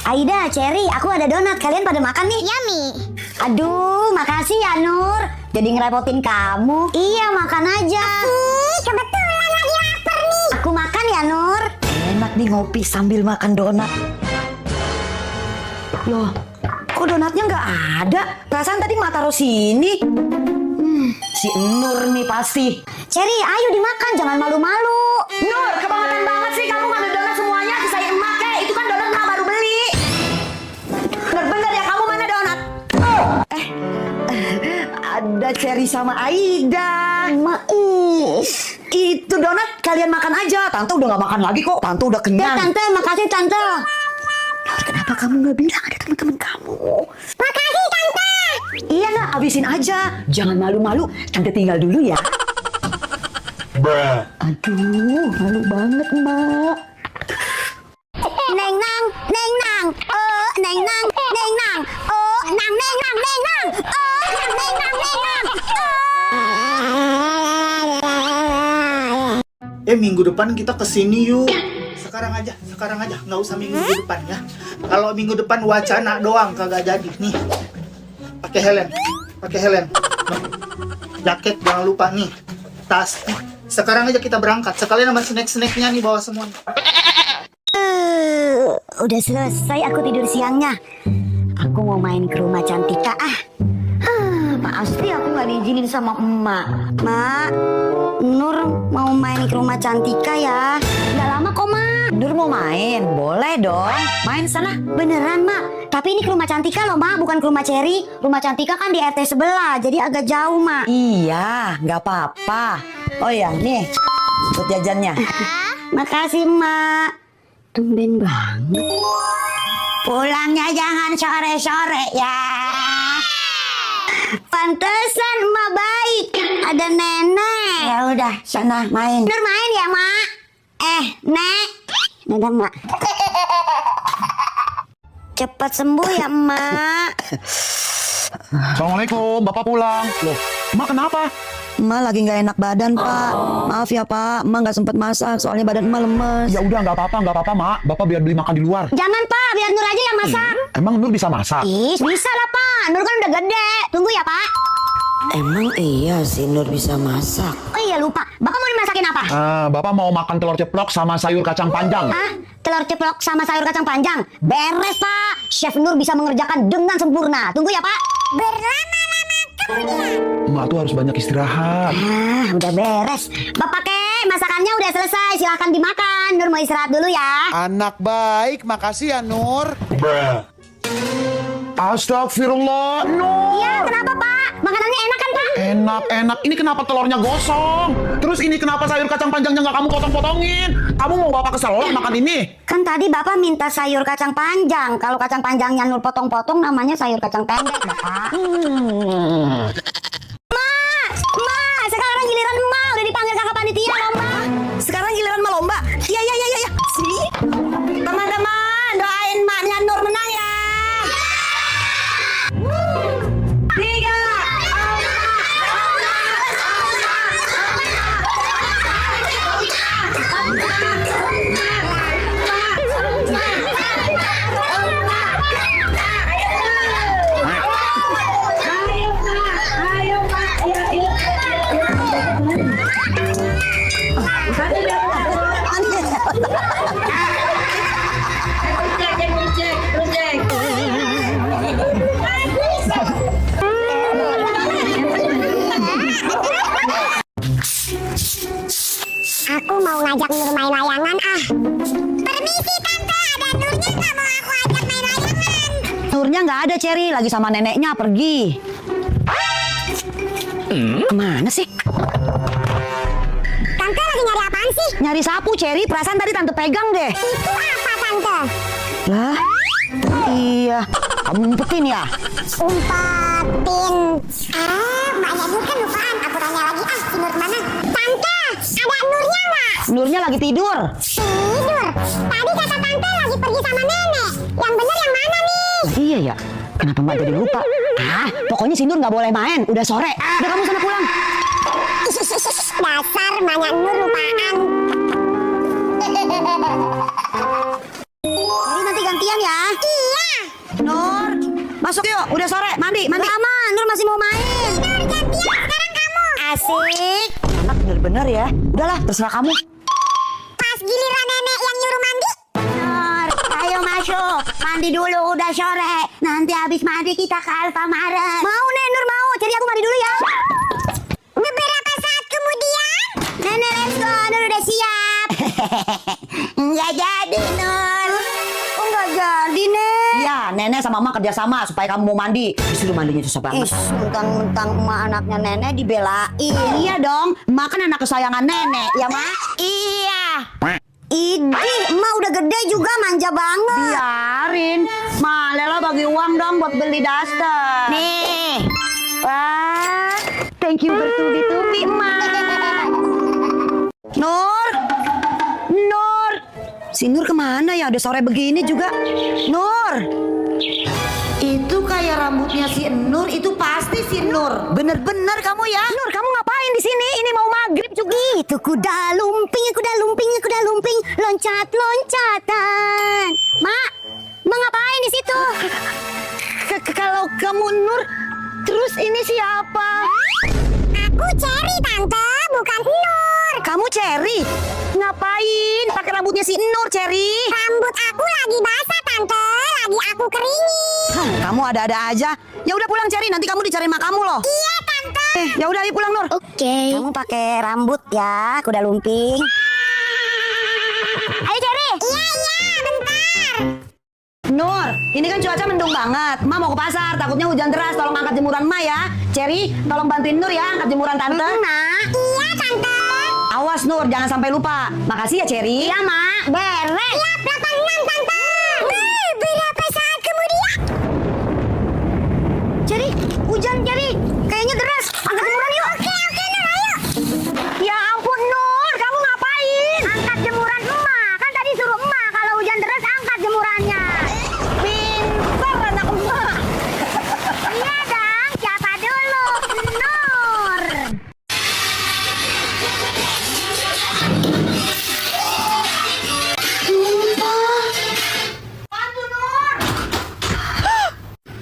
Aida, Cherry, aku ada donat. Kalian pada makan nih? Yummy. Aduh, makasih ya Nur. Jadi ngerepotin kamu. Iya, makan aja. Kebetulan lagi lapar nih. Aku makan ya Nur. Enak nih ngopi sambil makan donat. Loh, kok donatnya nggak ada? Perasaan tadi Mak taruh sini. Si Nur nih pasti. Cherry, ayo dimakan, jangan malu-malu. Nur, kebangetan banget sih kamu ngambil donat semuanya. Sisain emak kek, itu kan donat Mak baru beli. Bener-bener ya, kamu mana donat? Ada Cherry sama Aida. Mais. Itu donat kalian makan aja. Tante udah nggak makan lagi kok. Tante udah Ya kenyang. Tante, makasih Tante. Nur, kenapa kamu nggak bilang ada teman-teman kamu? Makasih Tante. Iya nak, habisin aja. Jangan malu-malu. Tante tinggal dulu ya. Aduh, malu banget Mak. Neng nang, oh neng nang, oh nang, oh nang, Minggu depan kita kesini yuk. Sekarang aja, nggak usah minggu depan ya. Kalau minggu depan wacana doang kagak jadi nih. Pakai helm. Nih. Jaket jangan lupa nih. Tas. Sekarang aja kita berangkat. Sekalian sama snack-snacknya nih bawa semua. Udah selesai aku tidur siangnya. Aku mau main ke rumah Cantika. Pasti aku nggak diizinin sama emak. Mak, Nur mau main ke rumah Cantika ya. Nggak lama kok Mak. Nur mau main? Boleh dong. Main sana. Beneran Mak. Tapi ini ke rumah Cantika loh Mak, bukan ke rumah Cherry. Rumah Cantika kan di RT sebelah, jadi agak jauh Mak. Iya, nggak apa-apa. Oh ya, nih buat jajannya. Makasih Mak. Tumben banget. Pulangnya jangan sore-sore ya. Pantesan Mak baik. Ada nenek. Ya udah, sana main. Nur main ya Mak. Nek. Dadah Mak. Cepat sembuh ya Mak. Assalamualaikum, Bapak pulang. Loh, Mak kenapa? Emak lagi nggak enak badan Pak. Maaf ya Pak, Emak nggak sempat masak soalnya badan Emak lemes. Ya udah nggak apa-apa, Mak. Bapak biar beli makan di luar. Jangan Pak, biar Nur aja yang masak. Emang Nur bisa masak? Ih, bisa lah Pak. Nur kan udah gede. Tunggu ya Pak. Emang iya sih Nur bisa masak. Oh iya lupa. Bapak mau dimasakin apa? Bapak mau makan telur ceplok sama sayur kacang panjang. Hah? Telur ceplok sama sayur kacang panjang? Beres Pak. Chef Nur bisa mengerjakan dengan sempurna. Tunggu ya Pak. Berlama-lama kemudian. Emak tuh harus banyak istirahat. Udah beres. Bapak masakannya udah selesai. Silahkan dimakan. Nur mau istirahat dulu ya. Anak baik, makasih ya Nur. Astagfirullah, Nur. Iya, kenapa Pak? Makanannya enak kan Pak? Enak. Ini kenapa telurnya gosong? Terus ini kenapa sayur kacang panjangnya nggak kamu potong-potongin? Kamu mau Bapak keselak makan ini? Kan tadi Bapak minta sayur kacang panjang. Kalau kacang panjangnya Nur potong-potong namanya sayur kacang pendek Bapak. Ma, sekarang giliran Ma. Udah dipanggil kakak panitia lomba. Sekarang giliran Emak lomba. Iya. Sini. Teman-teman, doain maknya Nur menang ya. 3, 4. Aku mau ngajak Nur main layangan ah. Permisi Tante, ada Nurnya nggak mau aku ajak main layangan? Nurnya nggak ada Cherry, lagi sama neneknya pergi. Kemana sih? Tante lagi nyari apaan sih? Nyari sapu Cherry, perasaan tadi Tante pegang deh. Itu apa Tante? Lah, iya. Kamu ngumpetin ya? Umpetin. Mbaknya Nur kan lupaan. Aku tanya lagi si Nur mana? Tante, ada Nurnya nggak? Nurnya lagi tidur. Tidur. Tadi kata Tante lagi pergi sama nenek. Yang bener yang mana nih? Iya ya. Kenapa Mak jadi lupa? Pokoknya si Nur nggak boleh main. Udah sore. Udah kamu sana pulang. Dasar banyak Nur lupaan. Jadi nanti gantian ya. Masuk yuk, udah sore, mandi. Lama, Nur masih mau main. Gantian sekarang kamu. Asik. Anak bener-bener ya. Udahlah, terserah kamu. Pas giliran nenek yang nyuruh mandi. Nur, ayo masuk. Mandi dulu, udah sore. Nanti habis mandi kita ke Alfamart. Mau nih Nur, mau. Jadi aku mandi dulu ya. Beberapa saat kemudian. Nenek, let's go. Nur udah siap. Nggak jadi, Nur. Oh, nggak jadi, Nek. Iya, nenek sama mama kerjasama supaya kamu mau mandi. Disuruh mandinya susah banget. Mentang-mentang emak anaknya nenek dibelain. Iya dong, emak kan anak kesayangan nenek, ya mak? Iya. Idih, emak udah gede juga manja banget. Biarin, Ma, Lela bagi uang dong buat beli daster. Nih. Wah, thank you bertubi-tubi, emak. Nur, Nur, si Nur kemana ya? Udah sore begini juga. Nur, itu kayak rambutnya si Nur, itu pasti si Nur. Bener-bener kamu ya? Nur, kamu ngapain di sini? Ini mau maghrib juga. Itu kuda lumping, loncat-loncatan. Mak ngapain di situ? Kalau kamu Nur, terus ini siapa? Aku Cherry tante, bukan Nur. Kamu Cherry? Ngapain pakai rambutnya si Nur, Cherry? Rambut aku lagi basah tante, lagi aku keringin. Kamu ada-ada aja. Ya udah pulang Cherry, nanti kamu dicari mak kamu loh. Iya tante. Ya udah ayo pulang Nur. Oke. Kamu pakai rambut ya, kuda lumping. Ayo Cherry. Iya, bentar. Nur, ini kan cuaca mendung banget. Ma mau ke pasar, takutnya hujan deras. Tolong angkat jemuran Ma ya. Cherry, tolong bantuin Nur ya angkat jemuran tante. Nah. Iya tante. Awas Nur, jangan sampai lupa. Makasih ya Cherry. Iya, Mak. Beres. Iya 86 tante. Beberapa saat kemudian. Cherry, hujan Cherry. Kayaknya deras. Angkat jemuran yuk. Oke Nur, ayo. Ya ampun Nur, kamu ngapain? Angkat jemuran emak. Kan tadi suruh emak kalau hujan deras angkat jemurannya. Pintar anak emak. Iya dong, siapa dulu? Nur.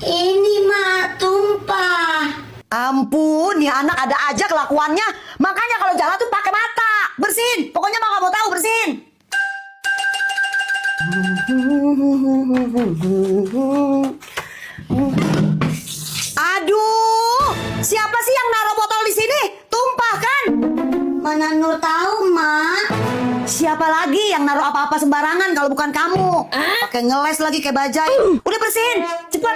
Ini mah tumpah. Ampun, ya anak ada aja kelakuannya. Makanya kalau jalan tuh pakai mata. Bersihin. Pokoknya mah gak mau tahu, bersihin. Aduh, siapa sih yang naruh botol di sini? Tumpah kan? Mana Nur tahu, Mak? Siapa lagi yang naruh apa-apa sembarangan kalau bukan kamu? Pakai ngeles lagi kayak bajai. Udah bersihin, cepat.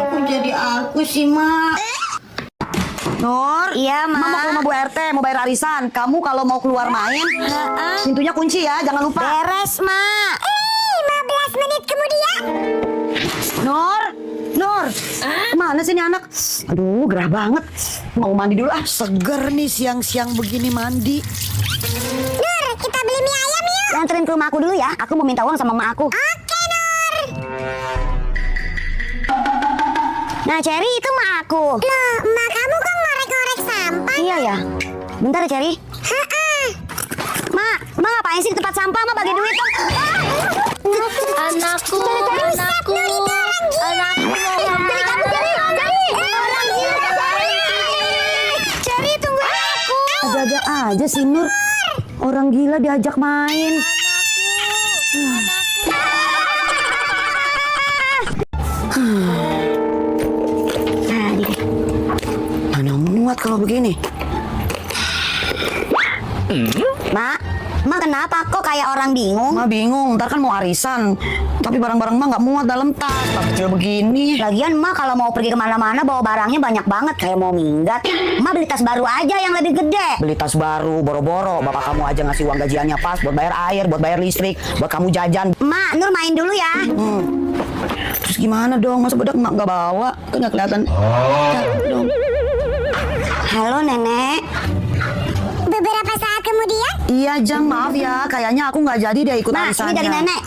Kok jadi aku sih, Mak? Nur, Iya, Ma. Mama mau ke rumah Bu RT, mau bayar arisan. Kamu kalau mau keluar main, pintunya kunci ya, jangan lupa. Beres, Mak. 15 menit kemudian. Nur, kemana sih ini anak? Aduh, gerah banget. Mau mandi dulu ah. Seger nih siang-siang begini mandi. Nur, kita beli mie ayam yuk. Anterin ke rumah aku dulu ya. Aku mau minta uang sama emak aku. Oke Nur. Nah, Cherry itu emak aku. Loh, emak kamu kok ngorek-ngorek sampah? Iya ya. Bentar ya, Cherry. Mak ngapain sih di tempat sampah? Mak bagi duit dong. Anakku. Cherry, tunggu aku. Ada-ada aja sih Nur. Orang gila diajak main. Mana muat kalau begini? Mak kenapa kok kayak orang bingung? Ma bingung, ntar kan mau arisan. Tapi barang-barang mah nggak muat dalam tas. Tas kecil begini. Lagian Mak kalau mau pergi kemana-mana bawa barangnya banyak banget kayak mau minggat. Mak beli tas baru aja yang lebih gede. Beli tas baru, boro-boro. Bapak kamu aja ngasih uang gajiannya pas buat bayar air, buat bayar listrik, buat kamu jajan. Mak, Nur main dulu ya. Terus gimana dong? Masa bedak emak nggak bawa? Kan nggak kelihatan. Dong. Halo Nenek. Beberapa saat kemudian. Iya Jang, maaf ya. Kayaknya aku nggak jadi deh ikut Mak, arisannya. ini dari Nenek.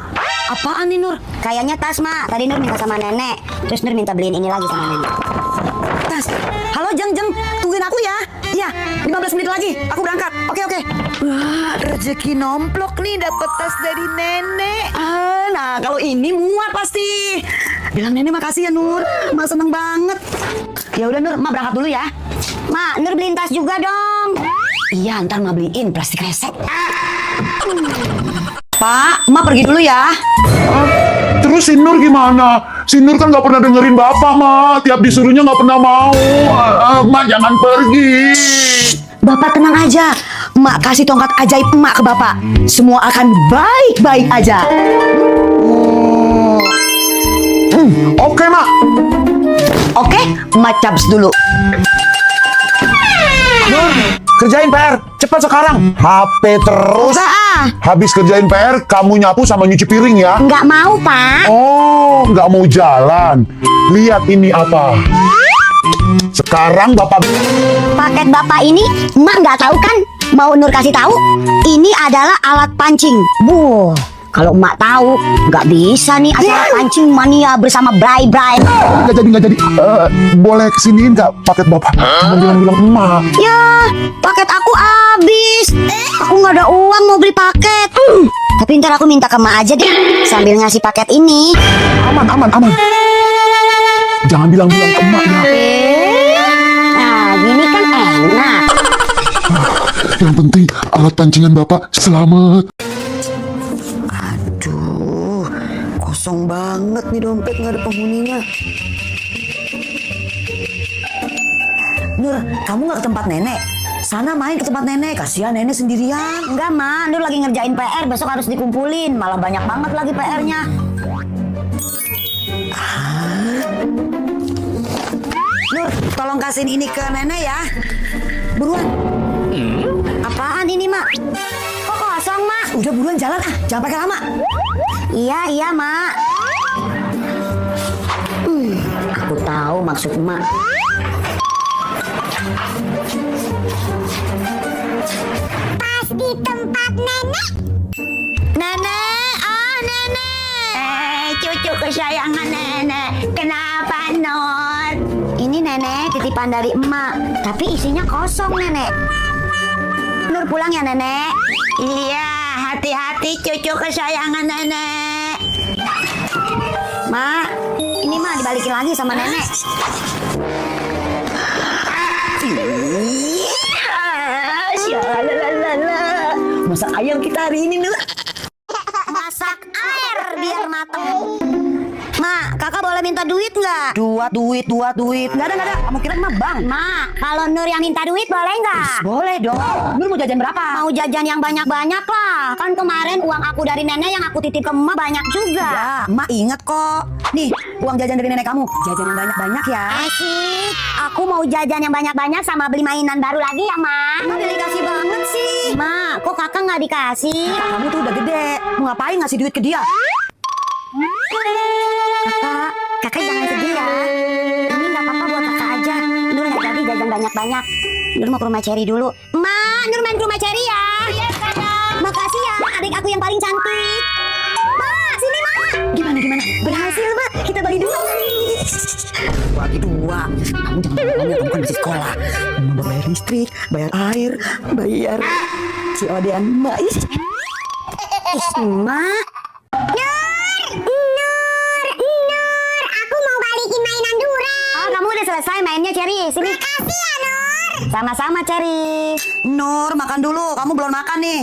Apaan nih Nur? Kayaknya tas Mak. Tadi Nur minta sama Nenek. Terus Nur minta beliin ini lagi sama Nenek. Tas. Halo Jang, tungguin aku ya. Iya, 15 menit lagi. Aku berangkat. Oke. Wah, rezeki nomplok nih dapet tas dari nenek. Nah, kalau ini muat pasti. Bilang nenek makasih ya Nur. Mak seneng banget. Ya udah Nur, Mak berangkat dulu ya. Mak, Nur beliin tas juga dong. Iya, ntar Mak beliin plastik resek. Pak, Mak pergi dulu ya. Terus si Nur gimana? Si Nur kan nggak pernah dengerin bapak, Ma. Tiap disuruhnya nggak pernah mau. Ma, jangan pergi. Bapak tenang aja. Mak kasih tongkat ajaib emak ke bapak. Semua akan baik-baik aja. Oke, Ma. Oke, Mak cabs dulu. Nur, kerjain PR. Cepat sekarang. HP terus. Enggak ah. Habis kerjain PR, kamu nyapu sama nyuci piring ya. Enggak mau, Pak. Oh, nggak mau jalan. Lihat ini apa. Sekarang Bapak... Paket Bapak ini Emak nggak tahu kan? Mau Nur kasih tahu? Ini adalah alat pancing. Kalau Emak tahu, nggak bisa nih acara pancing mania bersama Bray. Nggak jadi. Boleh kesiniin nggak paket Bapak? Jangan bilang-bilang emak. Ya, paket aku habis. Aku nggak ada uang mau beli paket. Tapi ntar aku minta ke Emak aja deh, sambil ngasih paket ini. Aman. Jangan bilang-bilang ke emak ya. Nah, gini kan enak. Yang penting alat pancingan Bapak selamat. Aduh, kosong banget nih dompet, nggak ada penghuninya. Nur, kamu nggak ke tempat nenek? Sana main ke tempat nenek, kasihan nenek sendirian. Enggak, Ma. Nur lagi ngerjain PR, besok harus dikumpulin. Malah banyak banget lagi PR-nya. Nur, tolong kasihin ini ke nenek ya. Buruan. Apaan ini, Mak? Kok kosong, Mak? Udah buruan jalan jangan pakai lama. Iya, Mak. Aku tahu maksud Mak. Pas di tempat nenek. Nenek, nenek. Cucu kesayangan nenek. Kenapa, Nur? Ini nenek titipan dari emak, tapi isinya kosong, nenek. Nur pulang ya, nenek. Iya, hati-hati cucu kesayangan nenek. Mak, ini Mak dibalikin lagi sama nenek. Masak ayam kita hari ini, Nur. Masak air biar mateng. Mak, kakak boleh minta duit nggak? Duit. Nggak ada. Kamu kira mah bang? Mak, kalau Nur yang minta duit boleh nggak? Boleh dong. Nur mau jajan berapa? Mau jajan yang banyak-banyak lah. Kan kemarin uang aku dari nenek yang aku titip ke emak banyak juga. Ya, emak inget kok. Nih, uang jajan dari nenek kamu. Jajan yang banyak-banyak ya. Asik. Aku mau jajan yang banyak-banyak sama beli mainan baru lagi ya, Mak. Emak delikasi banget sih. Mak, kok kakak nggak dikasih? Kamu tuh udah gede. Mau ngapain ngasih duit ke dia? Kakak jangan sedih ya. Ini nggak apa-apa buat kakak aja. Nur nggak jadi jajan banyak-banyak. Nur mau ke rumah Cherry dulu. Ma, Nur main ke rumah Cherry ya. Iya, sayang. Makasih ya, adik aku yang paling cantik. Ma, sini Ma. Gimana? Berhasil, Mak. Kita bagi dua. Bagi dua. Kamu jangan ngomong, kamu kan masih sekolah. Mau bayar listrik, bayar air, bayar COD-an Mak. Ma. Aku mau balikin mainan Dura. Oh, kamu udah selesai mainnya, Cherry. Sini. Makasih ya, Nur. Sama-sama, Cherry. Nur, makan dulu. Kamu belum makan nih.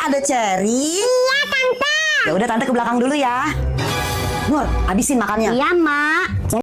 Ada Cherry. Iya, Tante. Ya udah, Tante ke belakang dulu ya. Nur, habisin makannya. Iya, Mak.